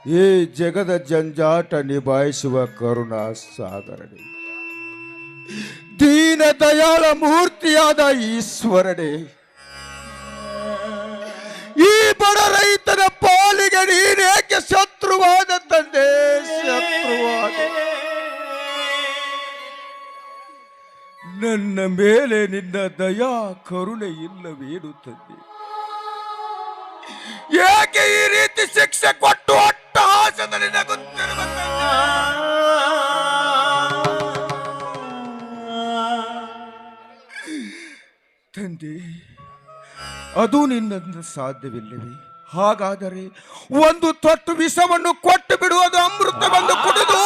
ಈ ಜಗದ ಜಂಜಾಟ ನಿಭಾಯಿಸುವ ಕರುಣಾ ಸಾಗರನೆ, ದೀನ ದಯಾಳ ಮೂರ್ತಿಯಾದ ಈಶ್ವರನೇ, ಈ ಬಡ ರೈತನ ಪಾಲಿಗೆ ನೀನೇಕೆ ಶತ್ರುವಾದ ತಂದೆ, ಶತ್ರುವಾದ? ನನ್ನ ಮೇಲೆ ನಿನ್ನ ದಯಾ ಕರುಣೆ ಇಲ್ಲವೇನು ತಂದೆ? ಏಕೆ ಈ ರೀತಿ ಶಿಕ್ಷೆ ಕೊಟ್ಟು ಅಟ್ಟಹಾಸದಲ್ಲಿ ನಗುತ್ತಿರುವ ತಂದೆ? ಅದು ನಿನ್ನಿಂದ ಸಾಧ್ಯವಿಲ್ಲವೇ? ಹಾಗಾದರೆ ಒಂದು ತೊಟ್ಟು ವಿಷವನ್ನು ಕೊಟ್ಟು ಬಿಡುವುದು, ಅಮೃತವನ್ನು ಕುಡಿದು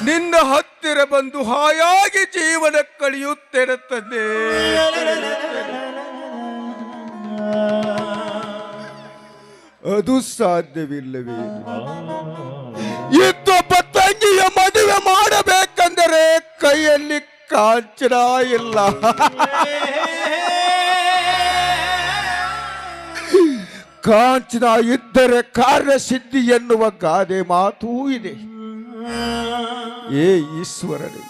ನಿನ್ನ ಹತ್ತಿರ ಬಂದು ಹಾಯಾಗಿ ಜೀವನ ಕಳೆಯುತ್ತೇನೆ ತಂದೆ. ಅದು ಸಾಧ್ಯವಿಲ್ಲವೇ? ಇನ್ನೊಬ್ಬ ತಂಗಿಯ ಮದುವೆ ಮಾಡಬೇಕೆಂದರೆ ಕೈಯಲ್ಲಿ ಕಾಂಚನ ಇಲ್ಲ. ಕಾಂಚನ ಇದ್ದರೆ ಕಾರ್ಯಸಿದ್ಧಿ ಎನ್ನುವ ಗಾದೆ ಮಾತೂ ಇದೆ. ಏ ಈಶ್ವರನೇ,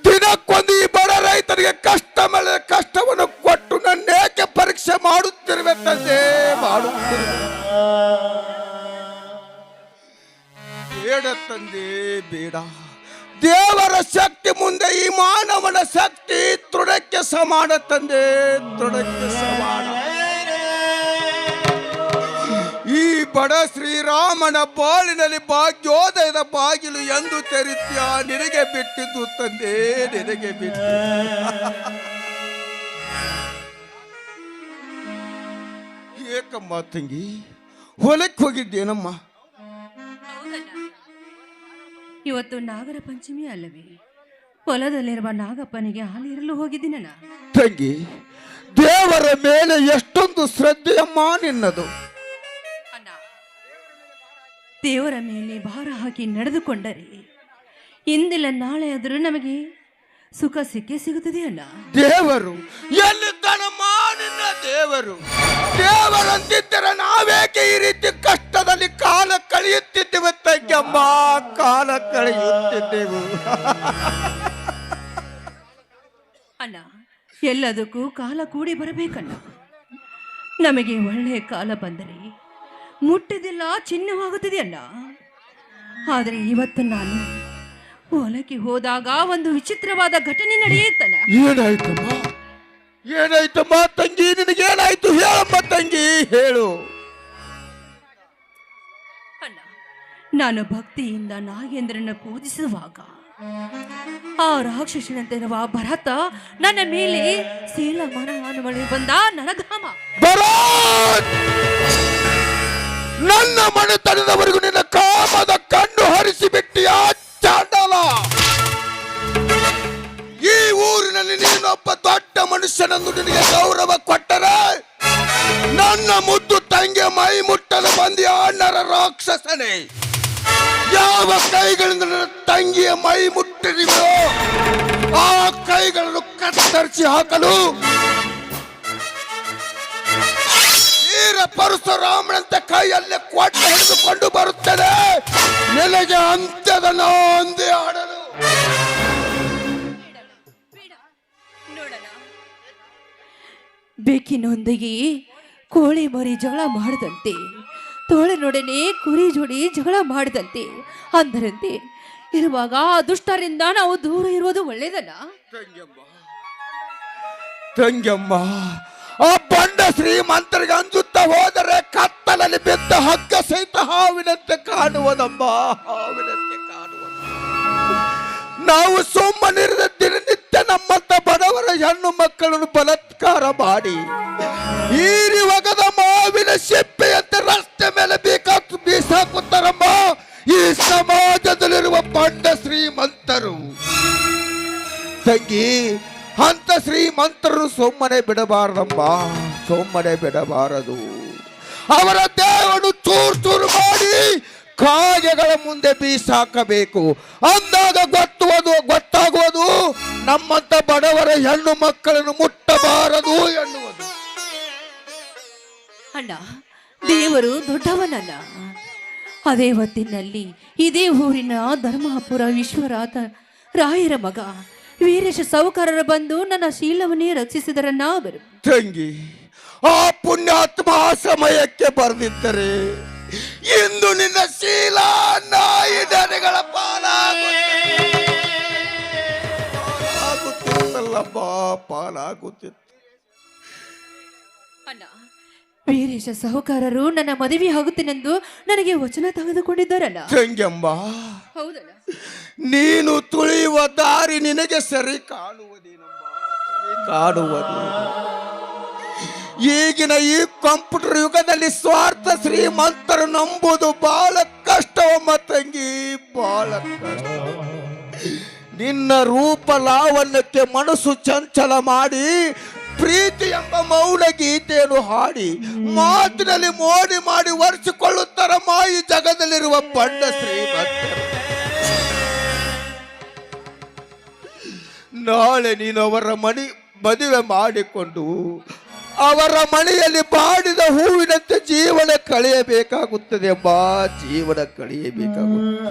ದಿನಕ್ಕೊಂದು ಈ ಬಡ ರೈತರಿಗೆ ಕಷ್ಟ ಮೇಲೆ ಕಷ್ಟವನ್ನು ಕೊಟ್ಟು ನನ್ನೇಕೆ ಪರೀಕ್ಷೆ ಮಾಡುತ್ತಿರುವೆ ತಂದೆ, ಮಾಡುತ್ತಿರುವೆ? ಬೇಡ ತಂದೆ, ಬೇಡ. ದೇವರ ಶಕ್ತಿ ಮುಂದೆ ಈ ಮಾನವನ ಶಕ್ತಿ ತೃಣಕ್ಕೆ ಸಮಾನ ತಂದೆ, ತೃಣಕ್ಕೆ ಸಮಾನ. ಈ ಬಡ ಶ್ರೀರಾಮನ ಬಾಳಿನಲ್ಲಿ ಭಾಗ್ಯೋದಯದ ಬಾಗಿಲು ಎಂದು ತೆರೀತ್ಯ, ನಿನಗೆ ಬಿಟ್ಟಿದ್ದು ತಂದೆ, ನಿನಗೆ ಬಿಟ್ಟು. ಏಕಮ್ಮ ತಂಗಿ, ಹೊಲಕ್ಕೆ ಹೋಗಿದ್ದೇನಮ್ಮ? ಇವತ್ತು ನಾಗರ ಪಂಚಮಿ ಅಲ್ಲವೇ? ಹೊಲದಲ್ಲಿರುವ ನಾಗಪ್ಪನಿಗೆ ಹಾಲಿರಲು ಹೋಗಿದ್ದೀನಣ್ಣ. ತಂಗಿ, ದೇವರ ಮೇಲೆ ಎಷ್ಟೊಂದು ಶ್ರದ್ಧೆಯಮ್ಮ ನಿನ್ನದು. ದೇವರ ಮೇಲೆ ಭಾರ ಹಾಕಿ ನಡೆದುಕೊಂಡರೆ ಇಂದಿಲ್ಲ ನಾಳೆ ಆದರೂ ನಮಗೆ ಸುಖ ಸಿಕ್ಕೇ ಸಿಗುತ್ತದೆ ಅಣ್ಣ. ದೇವರು ಎಲ್ಲಿದ್ದಾನಮ್ಮ ನಿನ್ನ ದೇವರು? ದೇವರಂತಿದ್ದರೆ ನಾವೇಕೆ ಈ ರೀತಿ ಕಷ್ಟದಲ್ಲಿ ಕಾಲ ಕಳೆಯುತ್ತಿದ್ದೆವು ತಂಗಮ್ಮ, ಕಾಲ ಕಳೆಯುತ್ತಿದ್ದೆವು. ಅಣ್ಣ, ಎಲ್ಲದಕ್ಕೂ ಕಾಲ ಕೂಡಿ ಬರಬೇಕಣ್ಣ. ನಮಗೆ ಒಳ್ಳೆಯ ಕಾಲ ಬಂದರೆ ಮುಟ್ಟಿದೆಲ್ಲ ಚಿನ್ನವಾಗುತ್ತದೆ ಅಣ್ಣ. ಆದರೆ ಇವತ್ತು ನಾನು ಹೊಲಕ್ಕೆ ಹೋದಾಗ ಒಂದು ವಿಚಿತ್ರವಾದ ಘಟನೆ ನಡೆಯುತ್ತಣ್ಣ. ಏನಾಯ್ತಮ್ಮ? ಏನಾಯ್ತಮ್ಮ ತಂಗಿ, ನಿನಗೇನಾಯ್ತು? ಹೇಳಮ್ಮ ತಂಗಿ, ಹೇಳು. ಅಣ್ಣ, ನಾನು ಭಕ್ತಿಯಿಂದ ನಾಗೇಂದ್ರನ ಪೂಜಿಸುವಾಗ ಆ ರಾಕ್ಷಸನಂತಿರುವ ಭರತ ನನ್ನ ಮೇಲೆ ಶೀಲಮನ ಬಳಿ ಬಂದ ನನಗಾಮ. ನನ್ನ ಮನೆತನದವರೆಗೂ ನಿನ್ನ ಕಾಮದ ಕಣ್ಣು ಹರಿಸಿಬಿಟ್ಟಿಯ ಚಾಂಡಾಲ. ಈ ಊರಿನಲ್ಲಿ ನೀನೊಬ್ಬ ದೊಡ್ಡ ಮನುಷ್ಯನಂದು ನಿನಗೆ ಗೌರವ ಕೊಟ್ಟರೆ ನನ್ನ ಮುದ್ದು ತಂಗಿ ಮೈ ಮುಟ್ಟಲು ಬಂದಿ ಅಣ್ಣರ ರಾಕ್ಷಸನೇ. ಯಾವ ಕೈಗಳಿಂದ ನನ್ನ ತಂಗಿಯ ಮೈ ಮುಟ್ಟಿದೆಯೋ ಆ ಕೈಗಳನ್ನು ಕತ್ತರಿಸಿ ಹಾಕಲು ವೀರ ಪರಶುರಾಮನಂತೆ ಕೈಯಲ್ಲಿ ಕೊಟ್ಟು ಹಿಡಿದುಕೊಂಡು ಬರುತ್ತದೆ. ನಿನಗೆ ಅಂತ್ಯದ ನಾಂದಿ ಆಡಲು. ಬೇಕಿನೊಂದಿಗೆ ಕೋಳಿ ಮರಿ ಜಗಳ ಮಾಡದಂತೆ, ತೋಳಿನೊಡನೆ ಕುರಿ ಜೋಡಿ ಜಗಳ ಮಾಡದಂತೆ ಅಂದರಂತೆ ಇರುವಾಗ ದುಷ್ಟರಿಂದ ನಾವು ದೂರ ಇರುವುದು ಒಳ್ಳೆಯದಲ್ಲ ತಂಗಮ್ಮ. ಆ ಬಂಡ ಶ್ರೀಮಂತರಿಗೆ ಅಂಜುತ್ತಾ ಹೋದರೆ ಕತ್ತಲಲ್ಲಿ ಬಿದ್ದ ಹಗ್ಗ ಸಹಿತ ಹಾವಿನಂತೆ ಕಾಣುವುದಮ್ಮ, ಹಾವಿನಂತೆ ಕಾಣುವುದು. ನಾವು ಸುಮ್ಮನಿರದ ದಿನನಿತ್ಯ ನಮ್ಮಂತ ಬಡವರ ಹೆಣ್ಣು ಮಕ್ಕಳನ್ನು ಬಲಾತ್ಕಾರ ಮಾಡಿ ಹೀರಿ ಒಗದ ಮಾವಿನ ಸಿಪ್ಪೆಯಂತೆ ರಸ್ತೆ ಮೇಲೆ ಬೀಸಾಕುತ್ತಾರಮ್ಮ ಈ ಸಮಾಜದಲ್ಲಿರುವ ಬಂಡ ಶ್ರೀಮಂತರು. ತಂಗಿ, ಅಂತ ಶ್ರೀಮಂತರು ಸುಮ್ಮನೆ ಬಿಡಬಾರದಮ್ಮ, ಸುಮ್ಮನೆ ಬಿಡಬಾರದು. ಅವರ ದೇಹವನ್ನು ಚೂರು ಚೂರು ಮಾಡಿ ಕಾಗೆಗಳ ಮುಂದೆ ಬೀಸಾಕಬೇಕು. ಅಂದಾಗ ಗೊತ್ತಾಗುವುದು ನಮ್ಮಂತ ಬಡವರ ಹೆಣ್ಣು ಮಕ್ಕಳನ್ನು ಮುಟ್ಟಬಾರದು ಎನ್ನುವುದು. ಅಣ್ಣ, ದೇವರು ದೊಡ್ಡವನಲ್ಲ. ಅದೇ ಹೊತ್ತಿನಲ್ಲಿ ಇದೇ ಊರಿನ ಧರ್ಮಾಪುರ ವಿಶ್ವರಾತ ರಾಯರ ಮಗ ವೀರೇಶ ಸಾಹುಕಾರರು ಬಂದು ನನ್ನ ಶೀಲವನ್ನೇ ರಕ್ಷಿಸಿದರನ್ನಾದರು. ತಂಗಿ, ಆ ಪುಣ್ಯಾತ್ಮ ಆ ಸಮಯಕ್ಕೆ ಬರೆದಿದ್ದರೆ ಇಂದು ನಿನ್ನ ಶೀಲ ನಾಯಿ ನರಿಗಳ ಪಾಲಾಗುತ್ತಿತ್ತಲ್ಲಪ್ಪ, ಪಾಲಾಗುತ್ತಿತ್ತು. ಅಣ್ಣ, ವೀರೇಶ ಸಾಹುಕಾರರು ನನ್ನ ಮದುವೆ ಆಗುತ್ತೇನೆಂದು ನನಗೆ ವಚನ ತೆಗೆದುಕೊಂಡಿದ್ದಾರಲ್ಲ. ತಂಗಮ್ಮ, ಹೌದಲ್ಲ, ನೀನು ತುಳಿಯುವ ದಾರಿ ನಿನಗೆ ಸರಿ ಕಾಣುವುದೇನಮ್ಮ, ಸರಿ ಕಾಣುವುದು. ಈಗಿನ ಈ ಕಂಪ್ಯೂಟರ್ ಯುಗದಲ್ಲಿ ಸ್ವಾರ್ಥ ಶ್ರೀಮಂತರು ನಂಬುವುದು ಬಹಳ ಕಷ್ಟವಮ್ಮ ತಂಗಿ, ಬಹಳ ಕಷ್ಟ. ನಿನ್ನ ರೂಪ ಲಾವಣ್ಯಕ್ಕೆ ಮನಸ್ಸು ಚಂಚಲ ಮಾಡಿ ಪ್ರೀತಿ ಎಂಬ ಮೌನ ಗೀತೆಯನ್ನು ಹಾಡಿ ಮಾತಿನಲ್ಲಿ ಮೋಡಿ ಮಾಡಿ ಒರೆಸಿಕೊಳ್ಳುತ್ತಾರಮ್ಮ ಈ ಜಗದಲ್ಲಿರುವ ಬಣ್ಣ ಶ್ರೀಮಂತರು. ನಾಳೆ ನೀನು ಅವರ ಮದುವೆ ಮಾಡಿಕೊಂಡು ಅವರ ಮನೆಯಲ್ಲಿ ಬಾಡಿದ ಹೂವಿನಂತೆ ಜೀವನ ಕಳೆಯಬೇಕಾಗುತ್ತದೆ ಅಮ್ಮ, ಜೀವನ ಕಳೆಯಬೇಕಾಗುತ್ತದೆ.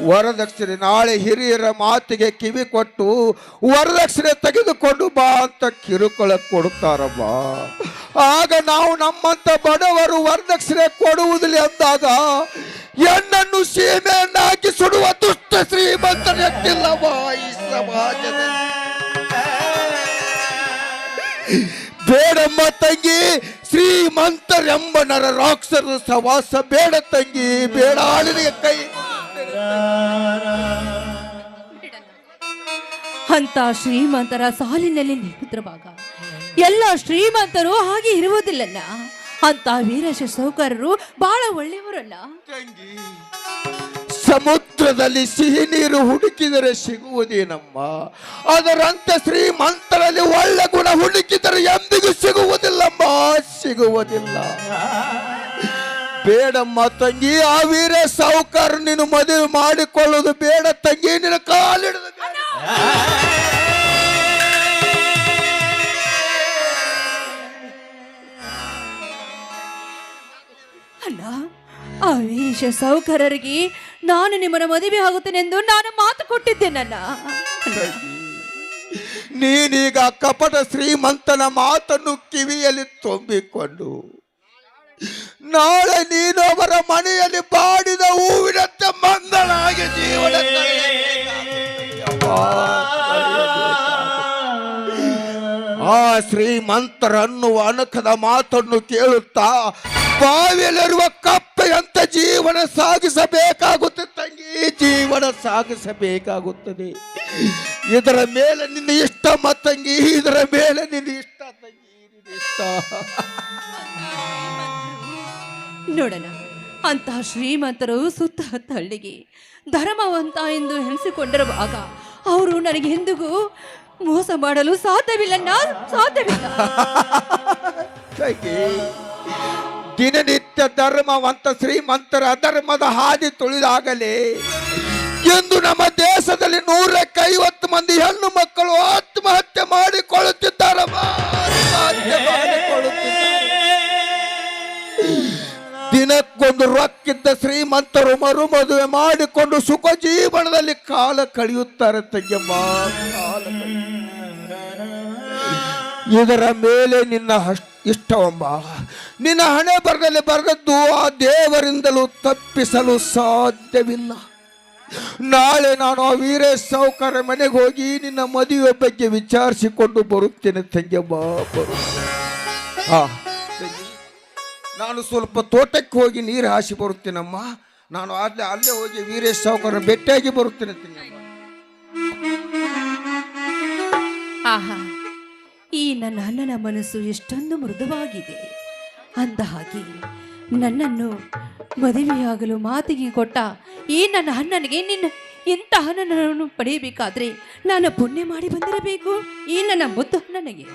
ವರದಕ್ಷಿಣೆ ನಾಳೆ ಹಿರಿಯರ ಮಾತಿಗೆ ಕಿವಿ ಕೊಟ್ಟು ವರದಕ್ಷಿಣೆ ತೆಗೆದುಕೊಂಡು ಬಾ ಅಂತ ಕಿರುಕುಳ ಕೊಡುತ್ತಾರಮ್ಮ. ಆಗ ನಾವು ನಮ್ಮಂತ ಬಡವರು ವರದಕ್ಷಿಣೆ ಕೊಡುವುದಿಲ್ಲ ಅಂದಾಗ ಹೆಣ್ಣನ್ನು ಸೀಮೆಯನ್ನಾಗಿ ಸುಡುವ ದುಷ್ಟ ಶ್ರೀಮಂತರಿಲ್ಲವ ಈ ಸಮಾಜದಲ್ಲಿ. ಬೇಡಮ್ಮ ತಂಗಿ, ಶ್ರೀಮಂತರೆಂಬ ನರ ರಾಕ್ಷಸರ ಸವಾಸ ಬೇಡ ತಂಗಿ, ಬೇಡ. ಆಳಿನಿಗೆ ಕೈ ಅಂತ ಶ್ರೀಮಂತರ ಸಾಲಿನಲ್ಲಿ ನಿಂತಿರುವಾಗ ಎಲ್ಲ ಶ್ರೀಮಂತರು ಹಾಗೆ ಇರುವುದಿಲ್ಲಲ್ಲ. ಅಂತ ವೀರೇಶ ಸಾಹುಕಾರರು ಬಹಳ ಒಳ್ಳೆಯವರಲ್ಲ. ಸಮುದ್ರದಲ್ಲಿ ಸಿಹಿ ನೀರು ಹುಡುಕಿದರೆ ಸಿಗುವುದೇನಮ್ಮ, ಅದರಂತೆ ಶ್ರೀಮಂತರಲ್ಲಿ ಒಳ್ಳೆ ಗುಣ ಹುಡುಕಿದರೆ ಎಂದಿಗೂ ಸಿಗುವುದಿಲ್ಲಮ್ಮ, ಸಿಗುವುದಿಲ್ಲ. ಬೇಡಮ್ಮ ತಂಗಿ, ಆ ವೀರೇಶ ಸಾಹುಕಾರ ನೀನು ಮದುವೆ ಮಾಡಿಕೊಳ್ಳುವುದು ಬೇಡ ತಂಗಿ, ನಿನ್ನ ಕಾಲಿಡದು ಬೇಡ. ಅಲ್ಲ, ಆ ವೀರೇಶ ಸಾಹುಕಾರರಿಗೆ ನಾನು ನಿಮ್ಮನ್ನ ಮದುವೆ ಆಗುತ್ತೇನೆಂದು ನಾನು ಮಾತು ಕೊಟ್ಟಿದ್ದೇನಲ್ಲ. ನೀನೀಗ ಕಪಟ ಶ್ರೀಮಂತನ ಮಾತನ್ನು ಕಿವಿಯಲ್ಲಿ ತುಂಬಿಕೊಂಡು ನಾಳೆ ನೀನು ಅವರ ಮನೆಯಲ್ಲಿ ಬಾಡಿದ ಹೂವಿನಂತೆ ಮಂಗಳಾಗಿ ಜೀವನ ಆ ಶ್ರೀಮಂತರನ್ನುವ ಅನಕದ ಮಾತನ್ನು ಕೇಳುತ್ತಾ ಬಾವಿಯಲ್ಲಿರುವ ಕಪ್ಪೆಯಂತ ಜೀವನ ಸಾಗಿಸಬೇಕಾಗುತ್ತದೆ ತಂಗಿ, ಜೀವನ ಸಾಗಿಸಬೇಕಾಗುತ್ತದೆ. ಇದರ ಮೇಲೆ ನಿನ್ನ ಇಷ್ಟ ತಂಗಿ, ಇದರ ಮೇಲೆ ನಿನ್ನ ಇಷ್ಟ ತಂಗಿ, ನಿನ್ನ ಇಷ್ಟ. ನೋಡೋಣ, ಅಂತಹ ಶ್ರೀಮಂತರು ಸುತ್ತ ಹಳ್ಳಿಗೆ ಧರ್ಮವಂತ ಎಂದು ಎನಿಸಿಕೊಂಡಿರುವಾಗ ಅವರು ನನಗೆ ಎಂದಿಗೂ ಮೋಸ ಮಾಡಲು ಸಾಧ್ಯವಿಲ್ಲ, ಸಾಧ್ಯವಿಲ್ಲ. ದಿನನಿತ್ಯ ಧರ್ಮವಂತ ಶ್ರೀಮಂತರ ಅಧರ್ಮದ ಹಾದಿ ತುಳಿದಾಗಲೇ ಎಂದು ನಮ್ಮ ದೇಶದಲ್ಲಿ 150 ಮಂದಿ ಹೆಣ್ಣು ಮಕ್ಕಳು ಆತ್ಮಹತ್ಯೆ ಮಾಡಿಕೊಳ್ಳುತ್ತಿದ್ದಾರಮ್ಮ, ಆತ್ಮಹತ್ಯೆ ಮಾಡಿಕೊಳ್ಳುತ್ತಿದ್ದಾರೆ. ದಿನಕ್ಕೊಂದು ರೊಕ್ಕಿದ್ದ ಶ್ರೀಮಂತರು ಮರು ಮದುವೆ ಮಾಡಿಕೊಂಡು ಸುಖ ಜೀವನದಲ್ಲಿ ಕಾಲ ಕಳೆಯುತ್ತಾರೆ ತಂಗಮ್ಮ, ಕಾಲ ಇದರ ಮೇಲೆ ನಿನ್ನ ಇಷ್ಟವಮ್ಮ. ನಿನ್ನ ಹಣೆ ಬರದಲ್ಲಿ ಬರೆದದ್ದು ಆ ದೇವರಿಂದಲೂ ತಪ್ಪಿಸಲು ಸಾಧ್ಯವಿಲ್ಲ. ನಾಳೆ ನಾನು ಆ ವೀರೇಶ ಸಾಹುಕಾರ ಮನೆಗೆ ಹೋಗಿ ನಿನ್ನ ಮದುವೆ ಬಗ್ಗೆ ವಿಚಾರಿಸಿಕೊಂಡು ಬರುತ್ತೇನೆ ತಂಗಮ್ಮ, ನಾನು ಸ್ವಲ್ಪ ತೋಟಕ್ಕೆ ಹೋಗಿ ನೀರು ಹಾಸಿ ಬರುತ್ತೇನಮ್ಮ. ನಾನು ಅಲ್ಲೇ ಹೋಗಿ ವೀರೇಶ ಸಾಹುಕಾರ ಭೇಟಿಯಾಗಿ ಬರುತ್ತೇನೆ ತಂಗಮ್ಮ. ಆಹಾ, ಈ ನನ್ನ ಅಣ್ಣನ ಮನಸ್ಸು ಎಷ್ಟೊಂದು ಮೃದುವಾಗಿದೆ. ಅಂದ ಹಾಗೆ ನನ್ನನ್ನು ಮದುವೆಯಾಗಲು ಮಾತಿಗೆ ಕೊಟ್ಟ ಈ ನನ್ನ ಅಣ್ಣನಿಗೆ ಇಂತಹ ನನ್ನನ್ನು ಪಡೆಯಬೇಕಾದ್ರೆ ನಾನು ಪುಣ್ಯ ಮಾಡಿ ಬಂದಿರಬೇಕು. ಈ ನನ್ನ ಮುದ್ದು ಅಣ್ಣನಿಗೆ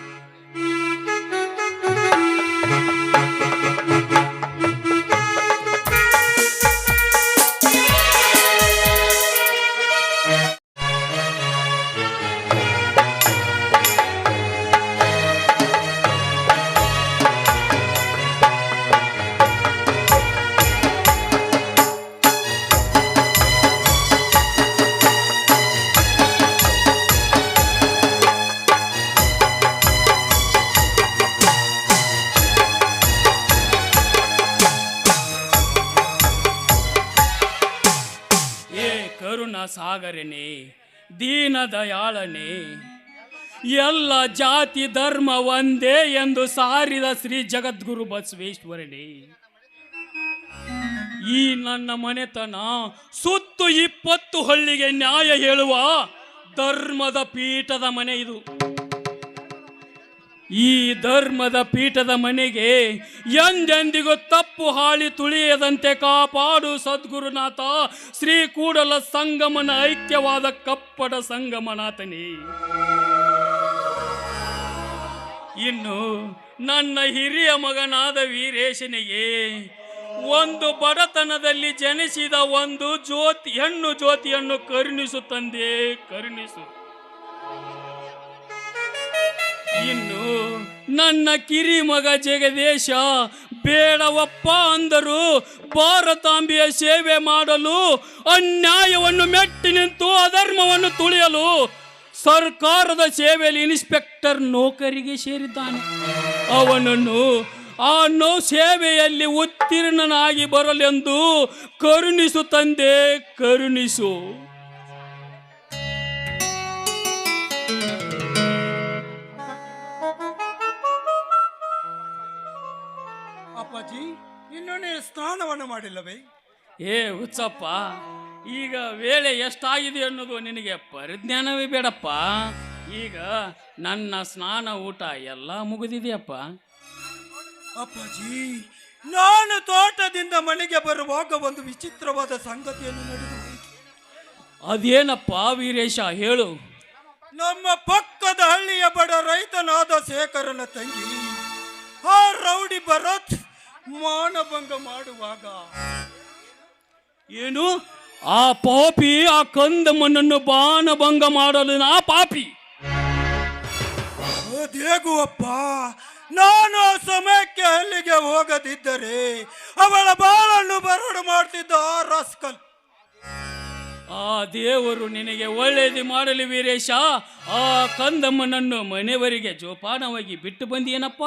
ದಯಾಕರನೇ, ದೀನ ದಯಾಳನೇ, ಎಲ್ಲ ಜಾತಿ ಧರ್ಮ ಒಂದೇ ಎಂದು ಸಾರಿದ ಶ್ರೀ ಜಗದ್ಗುರು ಬಸವೇಶ್ವರನೇ, ಈ ನನ್ನ ಮನೆತನ ಸುತ್ತು 20 ಹಳ್ಳಿಗೆ ನ್ಯಾಯ ಹೇಳುವ ಧರ್ಮದ ಪೀಠದ ಮನೆ ಇದು. ಈ ಧರ್ಮದ ಪೀಠದ ಮನೆಗೆ ಎಂದೆಂದಿಗೂ ತಪ್ಪು ಹಾಳಿ ತುಳಿಯದಂತೆ ಕಾಪಾಡು ಸದ್ಗುರುನಾಥ ಶ್ರೀ ಕೂಡಲ ಸಂಗಮನ ಐಕ್ಯವಾದ ಕಪ್ಪಡ ಸಂಗಮನಾಥನೇ. ಇನ್ನು ನನ್ನ ಹಿರಿಯ ಮಗನಾದ ವೀರೇಶನಿಗೆ ಒಂದು ಬಡತನದಲ್ಲಿ ಜನಿಸಿದ ಒಂದು ಹೆಣ್ಣು ಜ್ಯೋತಿಯನ್ನು ಕರುಣಿಸು ತಂದೆ, ಕರುಣಿಸು. ಇನ್ನು ನನ್ನ ಕಿರಿ ಮಗ ಜಗದೇಶ ಬೇಡವಪ್ಪ ಅಂದರು ಭಾರತಾಂಬೆಯ ಸೇವೆ ಮಾಡಲು, ಅನ್ಯಾಯವನ್ನು ಮೆಟ್ಟಿ ನಿಂತು ಅಧರ್ಮವನ್ನು ತುಳಿಯಲು ಸರ್ಕಾರದ ಸೇವೆಯಲ್ಲಿ ಇನ್ಸ್ಪೆಕ್ಟರ್ ನೌಕರಿಗೆ ಸೇರಿದ್ದಾನೆ. ಅವನನ್ನು ಸೇವೆಯಲ್ಲಿ ಉತ್ತೀರ್ಣನಾಗಿ ಬರಲೆಂದು ಕರುಣಿಸು ತಂದೆ, ಕರುಣಿಸು. ಅಪ್ಪಾಜಿ, ಇನ್ನೂ ನೀವು ಸ್ನಾನವನ್ನು ಮಾಡಿಲ್ಲವೇ? ಹುಚ್ಚಪ್ಪ, ಈಗ ವೇಳೆ ಎಷ್ಟಾಗಿದೆ ಅನ್ನೋದು ನಿನಗೆ ಪರಿಜ್ಞಾನವೇ ಬೇಡಪ್ಪ. ಈಗ ನನ್ನ ಸ್ನಾನ ಊಟ ಎಲ್ಲ ಮುಗಿದಿದೆಯಪ್ಪ. ಅಪ್ಪಾಜಿ, ನಾನು ತೋಟದಿಂದ ಮನೆಗೆ ಬರುವಾಗ ಒಂದು ವಿಚಿತ್ರವಾದ ಸಂಗತಿಯನ್ನು ನಡೆದು ಹೋಯಿತು. ಅದೇನಪ್ಪ ವೀರೇಶ, ಹೇಳು. ನಮ್ಮ ಪಕ್ಕದ ಹಳ್ಳಿಯ ಬಡ ರೈತನಾದ ಶೇಖರನ ತಂಗಿ ಆ ರೌಡಿ ಭರತ್ ಮಾನಭಂಗ ಮಾಡುವಾಗ, ಏನು ಆ ಪಾಪಿ ಆ ಕಂದಮ್ಮನನ್ನು ಬಾನಭಂಗ ಮಾಡಲು ನಾ ಪಾಪಿ? ಅದೇಗು ಅಪ್ಪ, ನಾನು ಆ ಸಮಯಕ್ಕೆ ಅಲ್ಲಿಗೆ ಹೋಗದಿದ್ದರೆ ಅವಳ ಬಾಳನ್ನು ಬರಡು ಮಾಡ್ತಿದ್ದ ಆ ರಸ್ಕಲ್. ಆ ದೇವರು ನಿನಗೆ ಒಳ್ಳೆಯದು ಮಾಡಲಿ ವೀರೇಶ. ಆ ಕಂದಮ್ಮನನ್ನು ಮನೆಯವರಿಗೆ ಜೋಪಾನವಾಗಿ ಬಿಟ್ಟು ಬಂದಿಯೇನಪ್ಪ?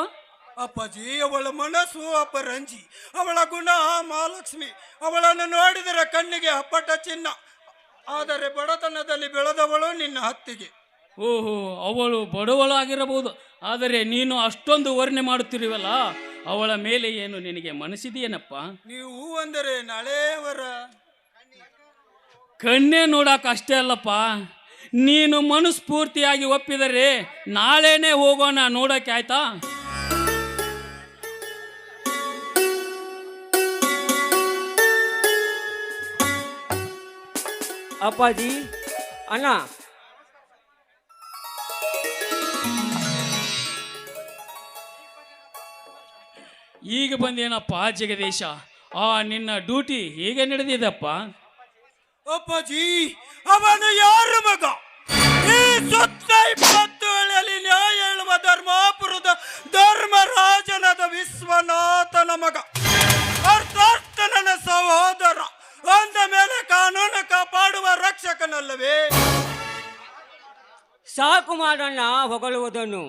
ಅಪ್ಪಾಜಿ, ಅವಳ ಮನಸ್ಸು ಅಪರಂಜಿ, ಅವಳ ಗುಣ ಮಹಾಲಕ್ಷ್ಮಿ. ಅವಳನ್ನು ನೋಡಿದರೆ ಕಣ್ಣಿಗೆ ಅಪ್ಪಟ ಚಿನ್ನ. ಆದರೆ ಬಡತನದಲ್ಲಿ ಬೆಳೆದವಳು ನಿನ್ನ ಹತ್ತಿಗೆ. ಓಹೋ, ಅವಳು ಬಡವಳಾಗಿರಬಹುದು, ಆದರೆ ನೀನು ಅಷ್ಟೊಂದು ವರ್ಣನೆ ಮಾಡುತ್ತಿರುವಲ್ಲ, ಅವಳ ಮೇಲೆ ಏನು ನಿನಗೆ ಮನಸ್ಸಿದೆಯೇನಪ್ಪ? ನೀವು ಅಂದರೆ ನಾಳೆಯವರ ಕಣ್ಣೇ ನೋಡಾಕ ಅಷ್ಟೇ ಅಲ್ಲಪ್ಪ, ನೀನು ಮನಸ್ಫೂರ್ತಿಯಾಗಿ ಒಪ್ಪಿದರೆ ನಾಳೆನೇ ಹೋಗೋಣ ನೋಡಕ್ಕೆ, ಆಯ್ತಾ? ಅಪ್ಪಾಜಿ, ಅಣ್ಣ, ಈಗ ಬಂದೇನಪ್ಪ ಜಗದೀಶ? ನಿನ್ನ ಡ್ಯೂಟಿ ಹೇಗೆ ನಡೆದಿದೆಪ್ಪ? ಅಪ್ಪಾಜಿ, ಅವನು ಯಾರ ಮಗ? ಈ ಸುತ್ತ 20 ಹಳ್ಳಿಯಲ್ಲಿ ನ್ಯಾಯ ಹೇಳುವ ಧರ್ಮಾಪುರದ ಧರ್ಮರಾಜನಾದ ವಿಶ್ವನಾಥನ ಮಗ, ಅರ್ಥಾತ್ ನನ್ನ ಸಹೋದರ. ಅಂದ ಮೇಲೆ ಕಾನೂನು ಕಾಪಾಡುವ ರಕ್ಷಕನಲ್ಲವೇ? ಸಾಕು ಮಾಡೋಣ ಹೊಗಳುವುದನ್ನು.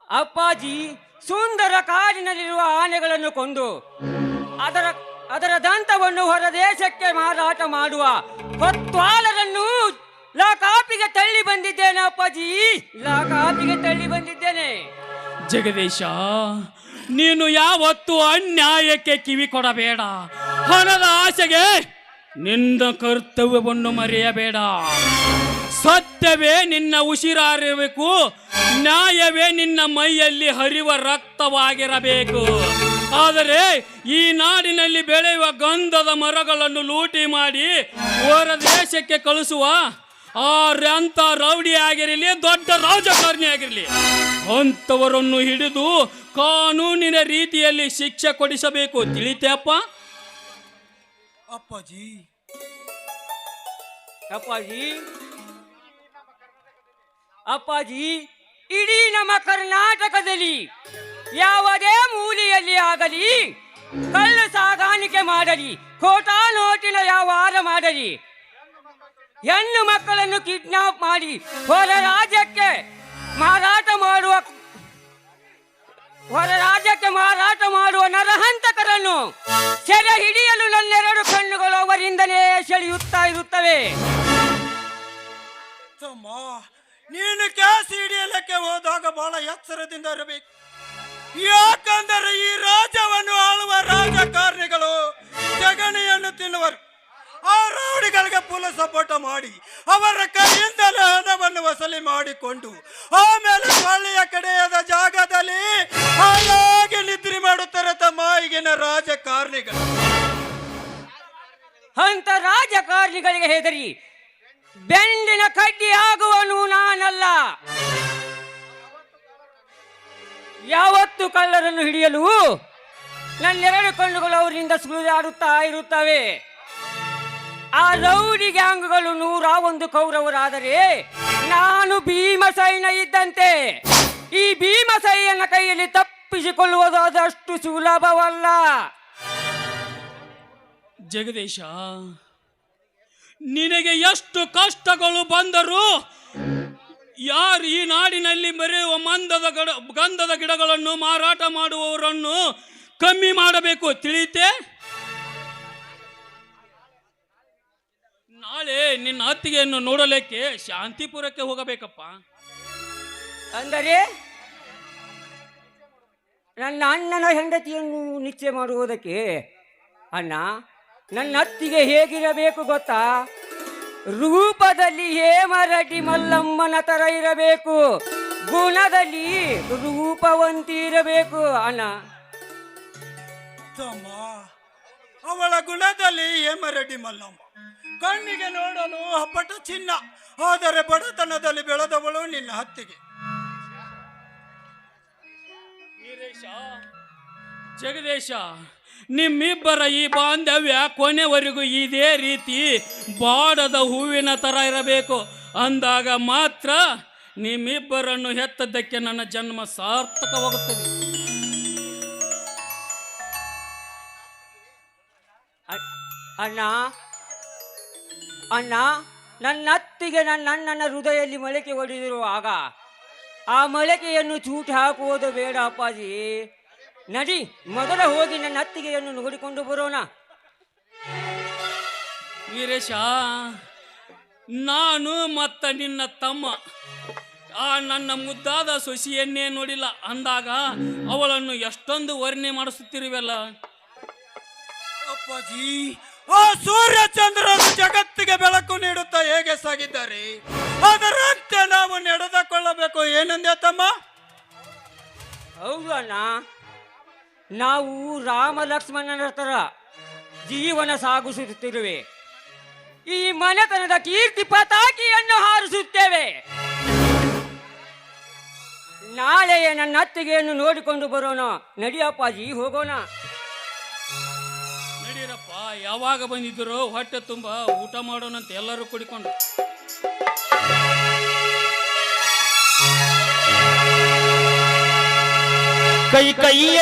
ಅಪ್ಪಾಜಿ, ಸುಂದರ ಕಾಡಿನಲ್ಲಿರುವ ಆನೆಗಳನ್ನು ಕೊಂದು ಅದರ ದಂತವನ್ನು ಹೊರದೇಶಕ್ಕೆ ಮಾರಾಟ ಮಾಡುವ ಕೊತ್ವಾಲರನ್ನು ಲಾಕಾಪಿಗೆ ತಳ್ಳಿ ಬಂದಿದ್ದೇನೆ ಅಪ್ಪಾಜಿ, ಲಾಕಾಪಿಗೆ ತಳ್ಳಿ ಬಂದಿದ್ದೇನೆ. ಜಗದೀಶ, ನೀನು ಯಾವತ್ತೂ ಅನ್ಯಾಯಕ್ಕೆ ಕಿವಿ ಕೊಡಬೇಡ. ಹಣದ ಆಸೆಗೆ ನಿನ್ನ ಕರ್ತವ್ಯವನ್ನು ಮರೆಯಬೇಡ. ಸತ್ಯವೇ ನಿನ್ನ ಉಸಿರಾಗಿರಬೇಕು, ನ್ಯಾಯವೇ ನಿನ್ನ ಮೈಯಲ್ಲಿ ಹರಿಯುವ ರಕ್ತವಾಗಿರಬೇಕು. ಆದರೆ ಈ ನಾಡಿನಲ್ಲಿ ಬೆಳೆಯುವ ಗಂಧದ ಮರಗಳನ್ನು ಲೂಟಿ ಮಾಡಿ ಹೊರ ದೇಶಕ್ಕೆ ಕಳಿಸುವ ಅಂಥ ರೌಡಿ ಆಗಿರಲಿ, ದೊಡ್ಡ ರಾಜಕಾರಣಿ ಆಗಿರಲಿ, ಅಂಥವರನ್ನು ಹಿಡಿದು ಕಾನೂನಿನ ರೀತಿಯಲ್ಲಿ ಶಿಕ್ಷೆ ಕೊಡಿಸಬೇಕು. ತಿಳಿತೇಪ್ಪ? ಅಪ್ಪಾಜಿ, ಅಪ್ಪಾಜಿ, ಅಪ್ಪಾಜಿ, ಇಡೀ ನಮ್ಮ ಕರ್ನಾಟಕದಲ್ಲಿ ಯಾವುದೇ ಮೂಲೆಯಲ್ಲಿ ಆಗಲಿ, ಕಳ್ಳು ಸಾಗಾಣಿಕೆ ಮಾಡಲಿ, ಖೋಟಾ ನೋಟಿನ ವ್ಯವಹಾರ ಮಾಡಲಿ, ಹೆಣ್ಣು ಮಕ್ಕಳನ್ನು ಕಿಡ್ನಾಪ್ ಮಾಡಿ ಹೊರ ರಾಜ್ಯಕ್ಕೆ ಮಾರಾಟ ಮಾಡುವ ಹೊರ ರಾಜ್ಯಕ್ಕೆ ಮಾರಾಟ ಮಾಡುವ ನರಹಂತಕರನ್ನು ಸೆರೆ ಹಿಡಿಯಲು ನನ್ನೆರಡು ಕಣ್ಣುಗಳು ಅವರಿಂದಲೇ ಸೆಳೆಯುತ್ತಾ ಇರುತ್ತವೆ. ತಮ್ಮ, ನೀನು ಕ್ಯಾಸ್ ಹಿಡಿಯಲಿಕ್ಕೆ ಹೋದಾಗ ಬಹಳ ಎಚ್ಚರದಿಂದ ಇರಬೇಕು. ಯಾಕಂದರೆ ಈ ರಾಜ್ಯವನ್ನು ಆಳುವ ರಾಜಕಾರಣಿಗಳು ಜಗಣಿಯನ್ನು ತಿನ್ನುವರು. ಆ ರೌಡಿಗಳಿಗೆ ಫುಲ್ ಸಪೋರ್ಟ್ ಮಾಡಿ ಅವರ ಕೈಯಿಂದಲೇ ಹಣವನ್ನು ವಸೂಲಿ ಮಾಡಿಕೊಂಡು ಆಮೇಲೆ ಹಳ್ಳಿಯ ಕಡೆಯಾದ ಜಾಗದಲ್ಲಿ ಹಾಯಾಗಿ ನಿದ್ರೆ ಮಾಡುತ್ತಾರೆ ತಮ್ಮ ಈಗಿನ ರಾಜಕಾರಣಿಗಳು. ಅಂತ ರಾಜಕಾರಣಿಗಳಿಗೆ ಹೆದರಿ ಬೆಂಡಿನ ಕಡ್ಡಿ ಆಗುವನು ನಾನಲ್ಲ. ಯಾವತ್ತು ಕಳ್ಳರನ್ನು ಹಿಡಿಯಲು ನನ್ನೆರಡು ಕಣ್ಣುಗಳು ಅವರಿಂದ ಸುಳಿದಾಡುತ್ತಾ ಇರುತ್ತವೆ. ಆ ರೌಡಿ ಗ್ಯಾಂಗ್ಗಳು 101 ಕೌರವರಾದರೆ ನಾನು ಭೀಮಸೈನ ಇದ್ದಂತೆ. ಈ ಭೀಮಸೈನ ಕೈಯಲ್ಲಿ ತಪ್ಪಿಸಿಕೊಳ್ಳುವುದು ಅದಷ್ಟು ಸುಲಭವಲ್ಲ. ಜಗದೀಶ, ನಿನಗೆ ಎಷ್ಟು ಕಷ್ಟಗಳು ಬಂದರೂ ಯಾರು ಈ ನಾಡಿನಲ್ಲಿ ಬೆರೆಯುವ ಗಂಧದ ಗಿಡಗಳನ್ನು ಮಾರಾಟ ಮಾಡುವವರನ್ನು ಕಮ್ಮಿ ಮಾಡಬೇಕು, ತಿಳಿಯುತ್ತೆ? ನಾಳೆ ನಿನ್ನ ಅತ್ತಿಗೆಯನ್ನು ನೋಡಲಿಕ್ಕೆ ಶಾಂತಿಪುರಕ್ಕೆ ಹೋಗಬೇಕಪ್ಪ. ಅಂದರೆ ನನ್ನ ಅಣ್ಣನ ಹೆಂಡತಿಯನ್ನು ನಿಶ್ಚಯ ಮಾಡುವುದಕ್ಕೆ? ಅಣ್ಣ, ನನ್ನ ಅತ್ತಿಗೆ ಹೇಗಿರಬೇಕು ಗೊತ್ತಾ? ರೂಪದಲ್ಲಿ ಹೇಮರೆಡ್ಡಿ ಮಲ್ಲಮ್ಮನ ತರ ಇರಬೇಕು, ಗುಣದಲ್ಲಿ ರೂಪವಂತಿ ಇರಬೇಕು ಅಣ್ಣ. ತಮ್ಮ, ಅವಳ ಗುಣದಲ್ಲಿ ಹೇಮರೆಡ್ಡಿ ಮಲ್ಲಮ್ಮ, ಕಣ್ಣಿಗೆ ನೋಡಲು ಹಬ್ಬಟ ಚಿನ್ನ, ಆದರೆ ಬಡತನದಲ್ಲಿ ಬೆಳೆದವಳು ನಿನ್ನ ಅತ್ತಿಗೆ. ವೀರೇಶ, ಜಗದೀಶ, ನಿಮ್ಮಿಬ್ಬರ ಈ ಬಾಂಧವ್ಯ ಕೊನೆವರೆಗೂ ಇದೇ ರೀತಿ ಬಾಡದ ಹೂವಿನ ತರ ಇರಬೇಕು. ಅಂದಾಗ ಮಾತ್ರ ನಿಮ್ಮಿಬ್ಬರನ್ನು ಹೆತ್ತದ್ದಕ್ಕೆ ನನ್ನ ಜನ್ಮ ಸಾರ್ಥಕವಾಗುತ್ತದೆ. ಅಣ್ಣ ಅಣ್ಣ, ನನ್ನ ಅತ್ತಿಗೆ ನನ್ನ ಅಣ್ಣನ ಹೃದಯದಲ್ಲಿ ಮೊಳಕೆ ಹೊಡೆದಿರುವಾಗ ಆ ಮೊಳಕೆಯನ್ನು ಚೂಟಿ ಹಾಕುವುದು ಬೇಡ ಅಪ್ಪಾಜಿ. ನಡಿ, ಮೊದಲ ಹೋಗಿ ನನ್ನ ಅತ್ತಿಗೆಯನ್ನು ನೋಡಿಕೊಂಡು ಬರೋಣ. ವೀರೇಶ, ನಾನು ಮತ್ತ ನಿನ್ನ ತಮ್ಮ ಆ ನನ್ನ ಮುದ್ದಾದ ಸೊಸೆಯನ್ನೇ ನೋಡಿಲ್ಲ ಅಂದಾಗ ಅವಳನ್ನು ಎಷ್ಟೊಂದು ವರ್ಣನೆ ಮಾಡಿಸುತ್ತಿರುವಲ್ಲ. ಅಪ್ಪಾಜಿ, ಆ ಸೂರ್ಯ ಚಂದ್ರರು ಜಗತ್ತಿಗೆ ಬೆಳಕು ನೀಡುತ್ತಾ ಹೇಗೆ ಸಾಗಿದ್ದಾರೆ, ಅದರಂತೆ ನಾವು ನಡೆದುಕೊಳ್ಳಬೇಕು. ಏನಂದೆ ತಮ್ಮ? ಹೌದು ಅಣ್ಣ, ನಾವು ರಾಮ ಲಕ್ಷ್ಮಣನ ತರ ಜೀವನ ಸಾಗಿಸುತ್ತಿರುವೆ. ಈ ಮನೆತನದ ಕೀರ್ತಿ ಪತಾಕಿಯನ್ನು ಹಾರಿಸುತ್ತೇವೆ. ನಾಳೆಯೇ ನನ್ನ ಅತ್ತಿಗೆಯನ್ನು ನೋಡಿಕೊಂಡು ಬರೋಣ. ನಡಿಯಪ್ಪಾಜಿ, ಹೋಗೋಣ. ನಡೀರಪ್ಪ, ಯಾವಾಗ ಬಂದಿದ್ರು ಹೊಟ್ಟೆ ತುಂಬ ಊಟ ಮಾಡೋಣಂತ ಎಲ್ಲರೂ ಕುಡಿಕೊಂಡು. ಕೈ ಕೈಯ